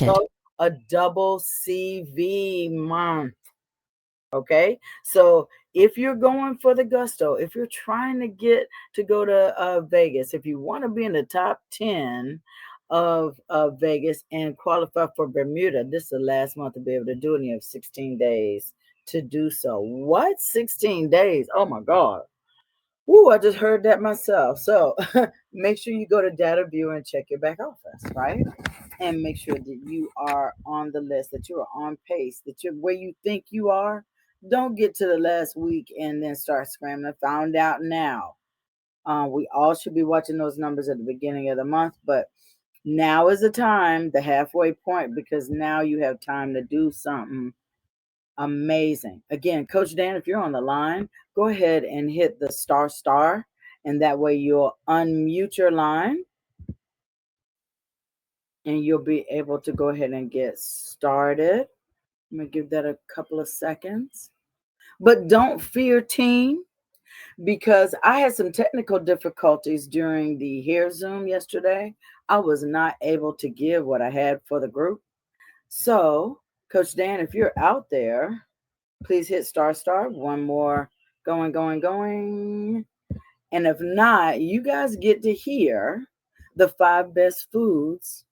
Good. a double CV month. Okay, so if you're going for the gusto, if you're trying to get to go to Vegas, if you want to be in the top 10 of Vegas and qualify for Bermuda, this is the last month to be able to do it. And you have 16 days to do so. What? 16 days? Oh my God. Ooh, I just heard that myself. So make sure you go to data viewer and check your back office, right? And make sure that you are on the list, that you are on pace, that you're where you think you are. Don't get to the last week and then start scrambling. Found out now. We all should be watching those numbers at the beginning of the month, but now is the time, the halfway point, because now you have time to do something amazing. Again, Coach Dan, if you're on the line, go ahead and hit the star, and that way you'll unmute your line and you'll be able to go ahead and get started. I'm going to give that a couple of seconds. But don't fear, team, because I had some technical difficulties during the hair Zoom yesterday. I was not able to give what I had for the group. So, Coach Dan, if you're out there, please hit star. One more going. And if not, you guys get to hear the 5 best foods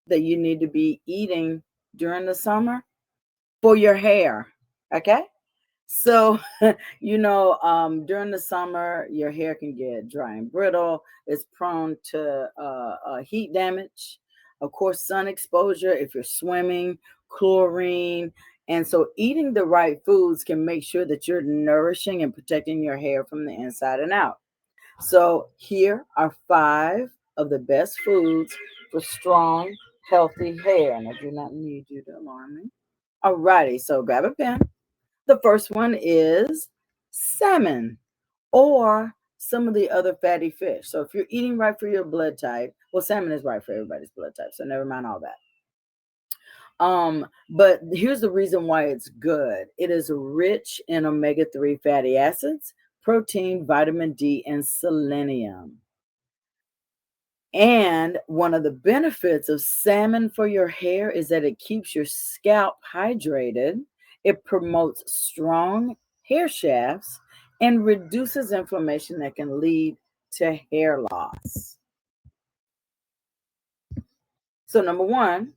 that you need to be eating during the summer for your hair. Okay? So, during the summer, your hair can get dry and brittle. It's prone to heat damage. Of course, sun exposure, if you're swimming, chlorine. And so, eating the right foods can make sure that you're nourishing and protecting your hair from the inside and out. So, here are 5 of the best foods for strong, healthy hair. And I do not need you to alarm me. Alrighty, so grab a pen. The first one is salmon or some of the other fatty fish. So if you're eating right for your blood type, well, salmon is right for everybody's blood type, so never mind all that. But here's the reason why it's good. It is rich in omega-3 fatty acids, protein, vitamin D, and selenium. And one of the benefits of salmon for your hair is that it keeps your scalp hydrated. It promotes strong hair shafts and reduces inflammation that can lead to hair loss. So, number 1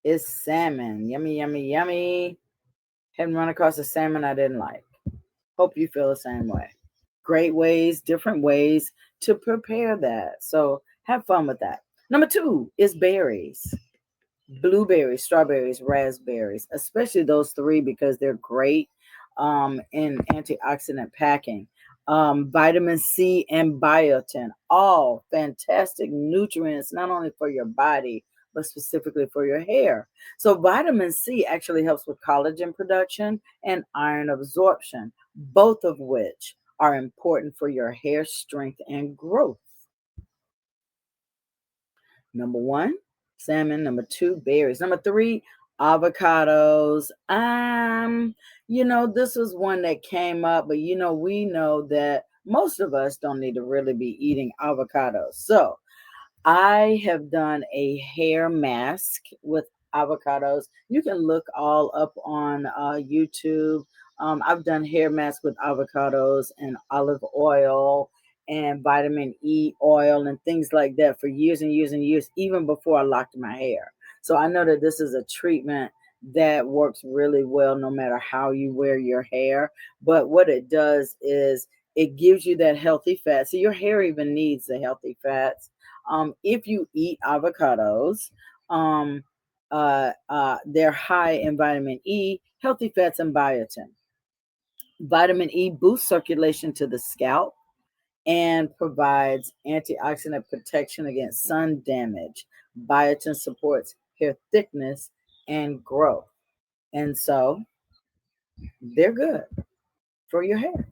is salmon. Yummy, yummy, yummy. Hadn't run across a salmon I didn't like. Hope you feel the same way. Great ways, different ways to prepare that. So, have fun with that. Number 2 is berries. Blueberries, strawberries, raspberries, especially those 3 because they're great in antioxidant packing. Vitamin C and biotin, all fantastic nutrients, not only for your body, but specifically for your hair. So, vitamin C actually helps with collagen production and iron absorption, both of which are important for your hair strength and growth. Number 1, salmon. Number 2, berries. Number 3, avocados. This was one that came up, but we know that most of us don't need to really be eating avocados. So I have done a hair mask with avocados. You can look all up on YouTube. I've done hair masks with avocados and olive oil and vitamin E oil and things like that for years and years and years, even before I locked my hair. So I know that this is a treatment that works really well no matter how you wear your hair. But what it does is it gives you that healthy fat. So your hair even needs the healthy fats. If you eat avocados, um, they're high in vitamin E, healthy fats, and biotin. Vitamin E boosts circulation to the scalp and provides antioxidant protection against sun damage. Biotin supports hair thickness and growth. And so they're good for your hair.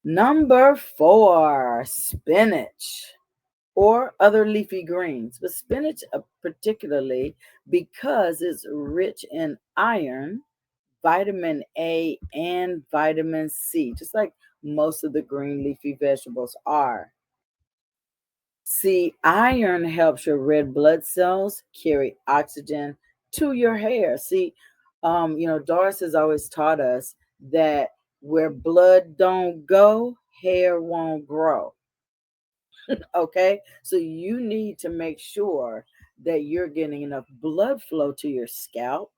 Number 4, spinach or other leafy greens, but spinach particularly because it's rich in iron, vitamin A, and vitamin C, just like most of the green leafy vegetables are. See, iron helps your red blood cells carry oxygen to your hair. See, Doris has always taught us that where blood don't go, hair won't grow. Okay, so you need to make sure that you're getting enough blood flow to your scalp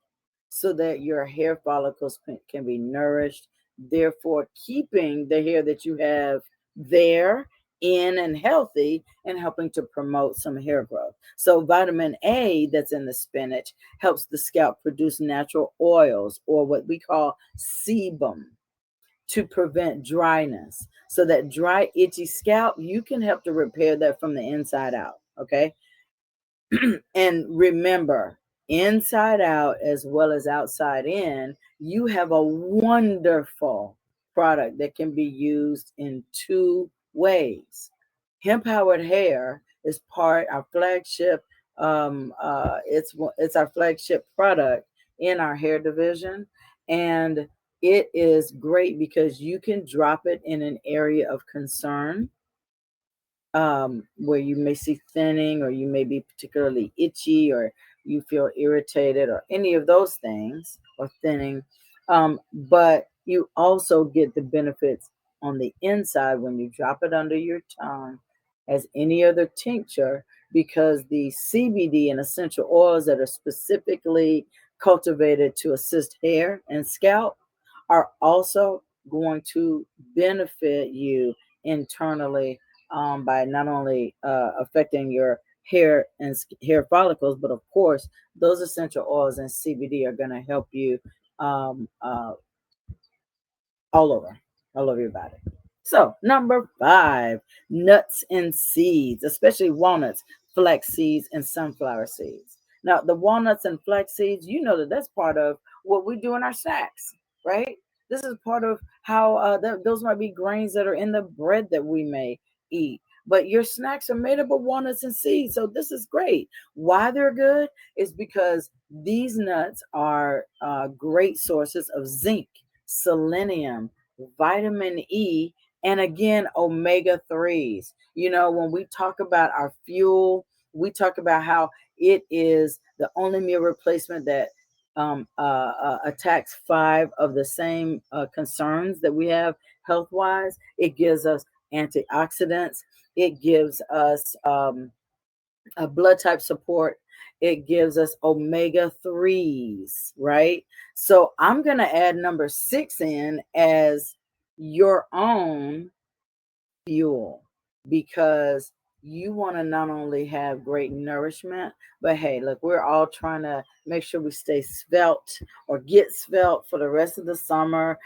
so that your hair follicles can be nourished, therefore keeping the hair that you have there in and healthy and helping to promote some hair growth. So vitamin A that's in the spinach helps the scalp produce natural oils, or what we call sebum, to prevent dryness. So that dry, itchy scalp, you can help to repair that from the inside out. Okay. And remember, inside out as well as outside in, you have a wonderful product that can be used in two ways. Hemp powered hair is our flagship. It's our flagship product in our hair division, and it is great because you can drop it in an area of concern, where you may see thinning, or you may be particularly itchy, or you feel irritated, or any of those things, or thinning. But you also get the benefits on the inside when you drop it under your tongue as any other tincture, because the CBD and essential oils that are specifically cultivated to assist hair and scalp are also going to benefit you internally, by not only affecting your hair and hair follicles, but of course, those essential oils and CBD are going to help you, um, uh, all over, all over your body. So, number 5, nuts and seeds, especially walnuts, flax seeds, and sunflower seeds. Now, the walnuts and flax seeds, you know that that's part of what we do in our snacks, right? This is part of how those might be grains that are in the bread that we may eat. But your snacks are made up of walnuts and seeds. So, this is great. Why they're good is because these nuts are great sources of zinc, selenium, vitamin E, and again, omega 3s. When we talk about our fuel, we talk about how it is the only meal replacement that attacks 5 of the same concerns that we have health wise. It gives us antioxidants, it gives us a blood type support, it gives us omega 3s, right? So I'm going to add number 6 in as your own fuel, because you want to not only have great nourishment, but hey, look, we're all trying to make sure we stay svelte or get svelte for the rest of the summer,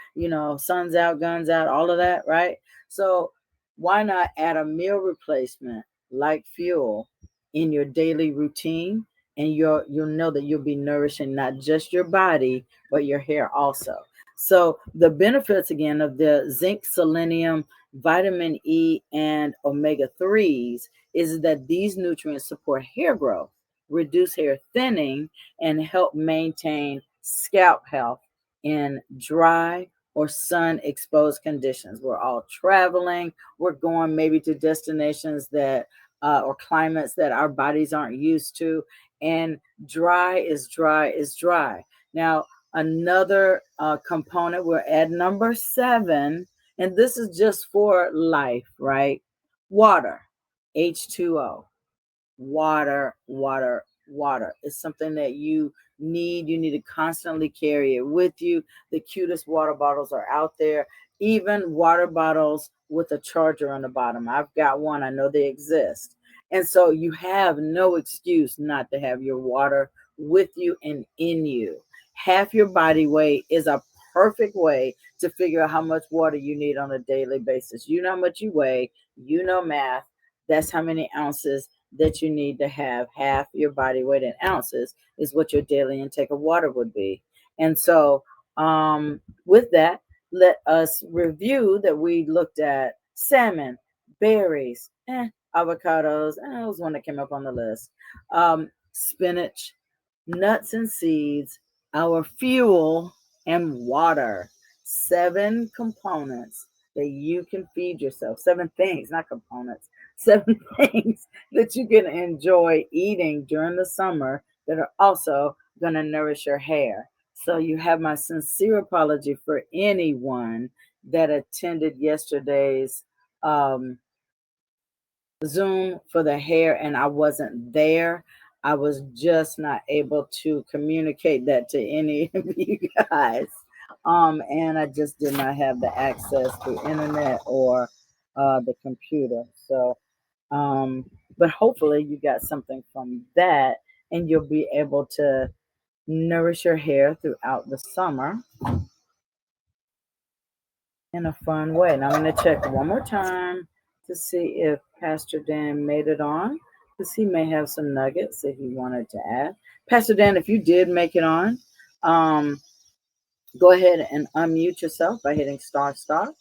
sun's out, guns out, all of that, right? So why not add a meal replacement like fuel in your daily routine, and you'll know that you'll be nourishing not just your body but your hair also. So the benefits again of the zinc, selenium, vitamin E, and omega 3s is that these nutrients support hair growth, reduce hair thinning, and help maintain scalp health in dry or sun exposed conditions. We're all traveling, we're going maybe to destinations that or climates that our bodies aren't used to, and dry is dry is dry. Now, another component, we're at number 7, and this is just for life, right? Water, H2O. Water is something that you need to constantly carry it with you. The cutest water bottles are out there, even water bottles with a charger on the bottom. I've got one, I know they exist. And so you have no excuse not to have your water with you and in you. Half your body weight is a perfect way to figure out how much water you need on a daily basis. You know how much you weigh, you know math. That's how many ounces that you need to have. Half your body weight in ounces is what your daily intake of water would be. And so, with that, let us review that we looked at salmon, berries, avocados, and that was one that came up on the list. Spinach, nuts and seeds, our fuel, and water. 7 components that you can feed yourself. 7 things, not components. 7 things that you can enjoy eating during the summer that are also going to nourish your hair. So you have my sincere apology for anyone that attended yesterday's um, Zoom for the hair and I wasn't there. I was just not able to communicate that to any of you guys. And I just did not have the access to internet or the computer. So, but hopefully you got something from that and you'll be able to nourish your hair throughout the summer in a fun way. Now I'm going to check one more time to see if Pastor Dan made it on, because he may have some nuggets that he wanted to add. Pastor Dan, if you did make it on, um, go ahead and unmute yourself by hitting star star.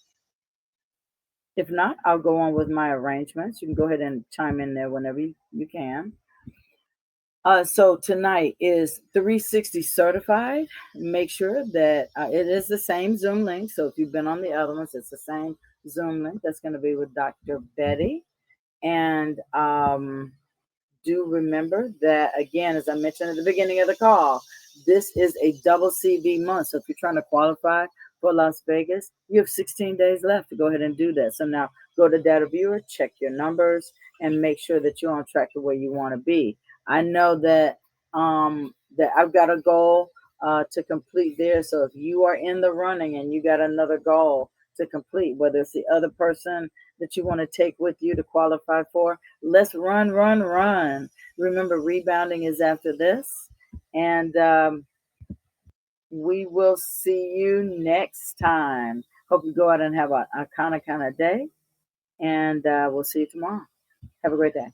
If not, I'll go on with my arrangements. You can go ahead and chime in there whenever you can. So tonight is 360 certified. Make sure that it is the same Zoom link. So if you've been on the other ones, it's the same Zoom link. That's going to be with Dr. Betty. And do remember that, again, as I mentioned at the beginning of the call, this is a double CB month. So if you're trying to qualify for Las Vegas, you have 16 days left to go ahead and do that. So now go to Data Viewer, check your numbers, and make sure that you're on track to where you want to be. I know that that I've got a goal to complete there. So if you are in the running and you got another goal to complete, whether it's the other person that you want to take with you to qualify for, let's run, run, run. Remember, rebounding is after this. And we will see you next time. Hope you go out and have a kind of day. And we'll see you tomorrow. Have a great day.